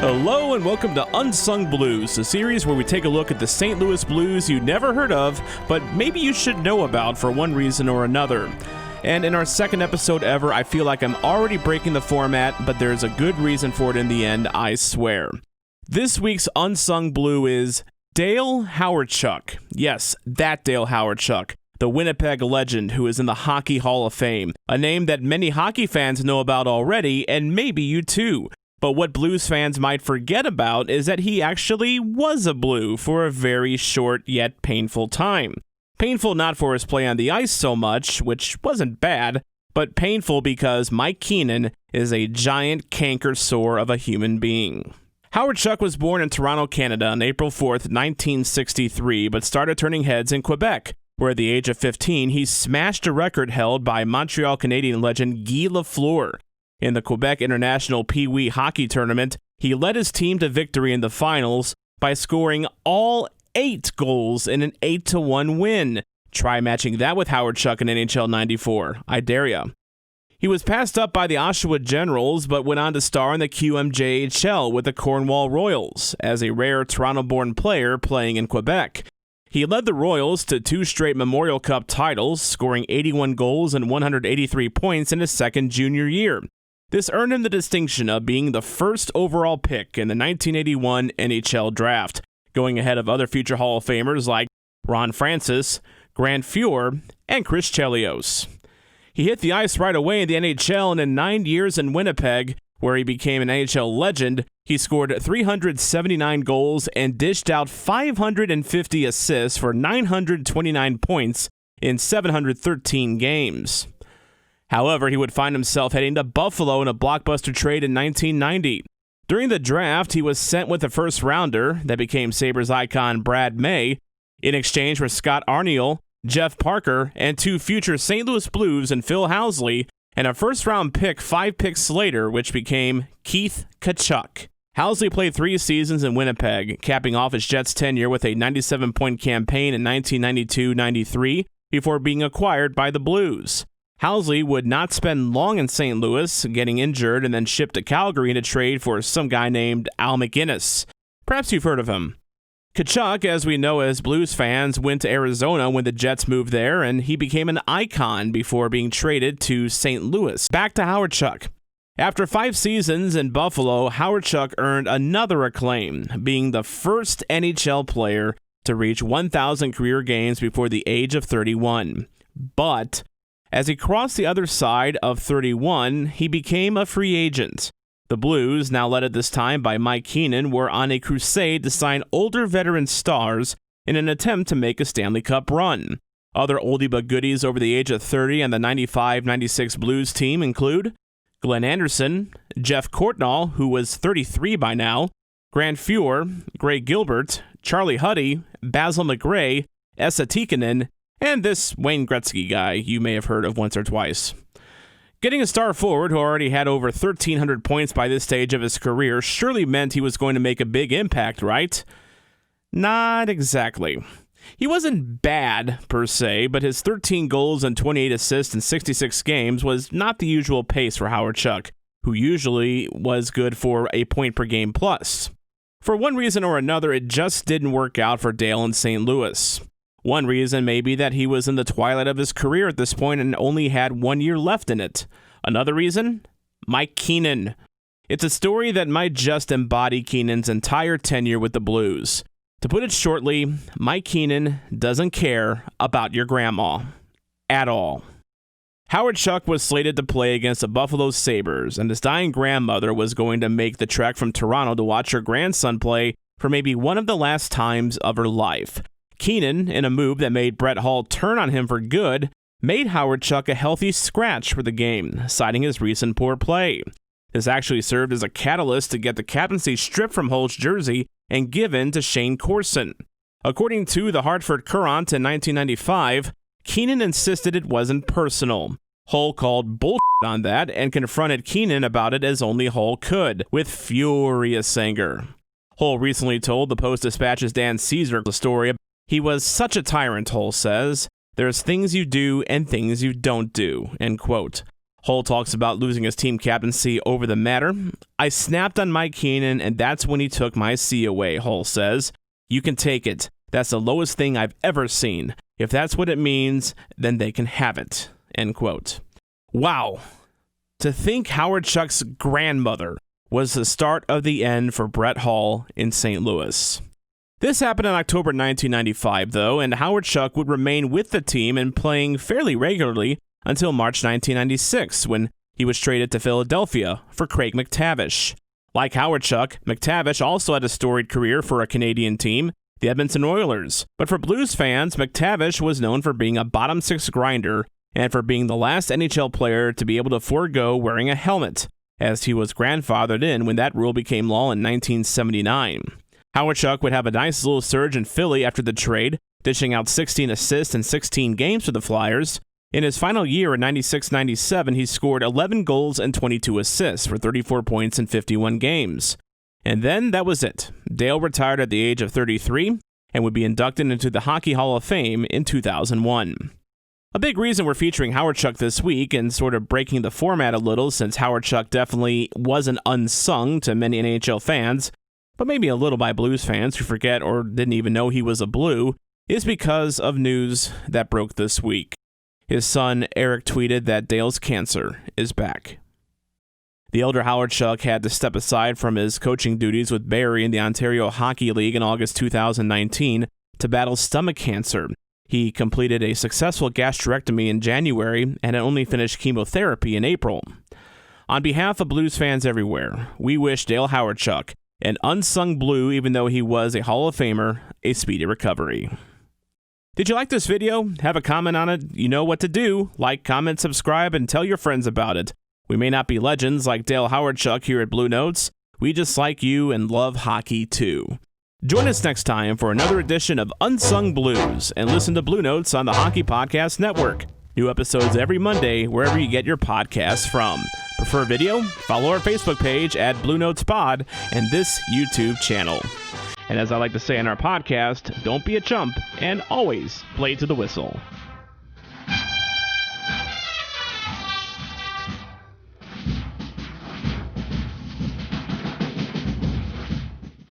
Hello and welcome to Unsung Blues, a series where we take a look at the St. Louis Blues you never heard of, but maybe you should know about for one reason or another. And in our second episode ever, I feel like I'm already breaking the format, but there's a good reason for it in the end, I swear. This week's Unsung Blue is Dale Hawerchuk. Yes, that Dale Hawerchuk, the Winnipeg legend who is in the Hockey Hall of Fame, a name that many hockey fans know about already, and maybe you too. But what Blues fans might forget about is that he actually was a Blue for a very short yet painful time. Painful not for his play on the ice so much, which wasn't bad, but painful because Mike Keenan is a giant canker sore of a human being. Hawerchuk was born in Toronto, Canada on April 4th, 1963, but started turning heads in Quebec, where at the age of 15 he smashed a record held by Montreal Canadian legend Guy Lafleur. In the Quebec International Pee Wee Hockey Tournament, he led his team to victory in the finals by scoring all 8 goals in an 8-1 win. Try matching that with Hawerchuk in NHL 94. I dare ya. He was passed up by the Oshawa Generals, but went on to star in the QMJHL with the Cornwall Royals, as a rare Toronto-born player playing in Quebec. He led the Royals to 2 straight Memorial Cup titles, scoring 81 goals and 183 points in his second junior year. This earned him the distinction of being the first overall pick in the 1981 NHL Draft, going ahead of other future Hall of Famers like Ron Francis, Grant Fuhr, and Chris Chelios. He hit the ice right away in the NHL, and in 9 years in Winnipeg, where he became an NHL legend, he scored 379 goals and dished out 550 assists for 929 points in 713 games. However, he would find himself heading to Buffalo in a blockbuster trade in 1990. During the draft, he was sent with a first-rounder that became Sabres icon Brad May, in exchange for Scott Arniel, Jeff Parker, and 2 future St. Louis Blues and Phil Housley, and a first-round pick 5 picks later, which became Keith Tkachuk. Housley played 3 seasons in Winnipeg, capping off his Jets' tenure with a 97-point campaign in 1992-93 before being acquired by the Blues. Housley would not spend long in St. Louis, getting injured and then shipped to Calgary in a trade for some guy named Al McInnes. Perhaps you've heard of him. Tkachuk, as we know as Blues fans, went to Arizona when the Jets moved there, and he became an icon before being traded to St. Louis. Back to Hawerchuk. After 5 seasons in Buffalo, Hawerchuk earned another acclaim, being the first NHL player to reach 1,000 career games before the age of 31. But as he crossed the other side of 31, he became a free agent. The Blues, now led at this time by Mike Keenan, were on a crusade to sign older veteran stars in an attempt to make a Stanley Cup run. Other oldie but goodies over the age of 30 on the 95-96 Blues team include Glenn Anderson, Jeff Courtnall, who was 33 by now, Grant Fuhr, Greg Gilbert, Charlie Huddy, Basil McRae, Esa Tikkanen, and this Wayne Gretzky guy you may have heard of once or twice. Getting a star forward who already had over 1,300 points by this stage of his career surely meant he was going to make a big impact, right? Not exactly. He wasn't bad, per se, but his 13 goals and 28 assists in 66 games was not the usual pace for Hawerchuk, who usually was good for a point per game plus. For one reason or another, it just didn't work out for Dale in St. Louis. One reason may be that he was in the twilight of his career at this point and only had 1 year left in it. Another reason? Mike Keenan. It's a story that might just embody Keenan's entire tenure with the Blues. To put it shortly, Mike Keenan doesn't care about your grandma. At all. Hawerchuk was slated to play against the Buffalo Sabres, and his dying grandmother was going to make the trek from Toronto to watch her grandson play for maybe one of the last times of her life. Keenan, in a move that made Brett Hull turn on him for good, made Hawerchuk a healthy scratch for the game, citing his recent poor play. This actually served as a catalyst to get the captaincy stripped from Hull's jersey and given to Shane Corson. According to the Hartford Courant in 1995, Keenan insisted it wasn't personal. Hull called bullshit on that and confronted Keenan about it as only Hull could, with furious anger. Hull recently told the Post-Dispatch's Dan Caesar the story. He was such a tyrant, Hull says. There's things you do and things you don't do, end quote. Hull talks about losing his team captaincy over the matter. I snapped on Mike Keenan, and that's when he took my C away, Hull says. You can take it. That's the lowest thing I've ever seen. If that's what it means, then they can have it. End quote. Wow. To think Hawerchuk's grandmother was the start of the end for Brett Hull in St. Louis. This happened in October 1995, though, and Hawerchuk would remain with the team and playing fairly regularly until March 1996, when he was traded to Philadelphia for Craig McTavish. Like Hawerchuk, McTavish also had a storied career for a Canadian team, the Edmonton Oilers. But for Blues fans, McTavish was known for being a bottom six grinder and for being the last NHL player to be able to forego wearing a helmet, as he was grandfathered in when that rule became law in 1979. Hawerchuk would have a nice little surge in Philly after the trade, dishing out 16 assists in 16 games for the Flyers. In his final year in 96-97, he scored 11 goals and 22 assists for 34 points in 51 games. And then that was it. Dale retired at the age of 33 and would be inducted into the Hockey Hall of Fame in 2001. A big reason we're featuring Hawerchuk this week and sort of breaking the format a little, since Hawerchuk definitely wasn't unsung to many NHL fans, but maybe a little by Blues fans who forget or didn't even know he was a Blue, is because of news that broke this week. His son, Eric, tweeted that Dale's cancer is back. The elder Hawerchuk had to step aside from his coaching duties with Barrie in the Ontario Hockey League in August 2019 to battle stomach cancer. He completed a successful gastrectomy in January and had only finished chemotherapy in April. On behalf of Blues fans everywhere, we wish Dale Hawerchuk, an unsung Blue even though he was a Hall of Famer, a speedy recovery. Did you like this video? Have a comment on it? You know what to do. Like, comment, subscribe, and tell your friends about it. We may not be legends like Dale Hawerchuk here at Blue Notes. We just like you and love hockey too. Join us next time for another edition of Unsung Blues and listen to Blue Notes on the Hockey Podcast Network. New episodes every Monday wherever you get your podcasts from. Prefer video? Follow our Facebook page at Blue Notes Pod and this YouTube channel. And as I like to say in our podcast, don't be a chump and always play to the whistle.